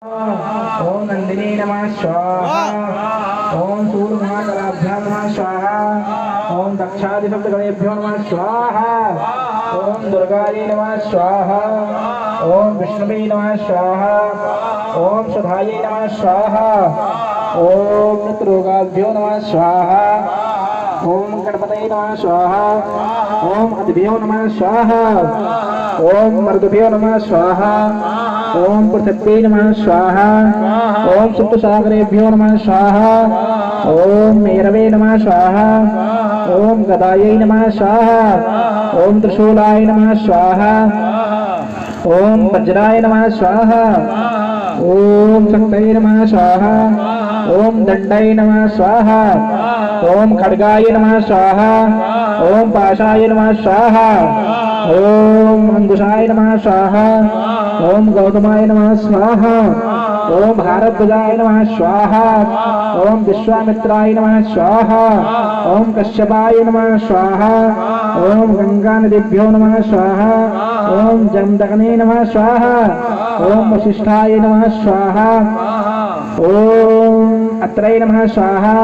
ओम नंदिनी नमः स्वाहा। ओम सूर्यमहाकलाभ्यां नमः स्वाहा। ओम दक्षादिशब्दगणेभ्यो नमः स्वाहा। ओम दुर्गायै नमः स्वाहा। ओम विष्णुवे नमः स्वाहा। ओम सुधायै नमः स्वाहा। ओम मृतरोगाभ्यो नमः स्वाहा। ओम गणपतये नमः स्वाहा। ओम अदिभ्यो नमः स्वाहा। ओम मरुद्भ्यो नमः स्वाहा। ओम पृथ्वी नमः स्वाहा। ओम सप्तसागरेभ्यो नमः स्वाहा। ओम मेरवे नमः स्वाहा। ओम गदायै नमः स्वाहा। ओम त्रिशूलाय नमः स्वाहा। ओम वज्राय नमः स्वाहा। ओम शक्तये नमः स्वाहा। ओम दंडाय नमः स्वाहा। ओम खड्गाय नमः स्वाहा। ओम पाशाय नमः स्वाहा। ओम अंकुशाय नमः स्वाहा। ओम गौतमाय नमः स्वाहा। ओम भारद्वाजाय नमः स्वाहा। ओम विश्वामित्राय नमः स्वाहा। ओम कश्यपाय नमः स्वाहा। ओम गंगा नदीभ्यो नमः स्वाहा। ओम जमदग्ने नमः स्वाहा। ओम वशिष्ठाय नमः स्वाहा। ओम अत्रये नमः स्वाहा।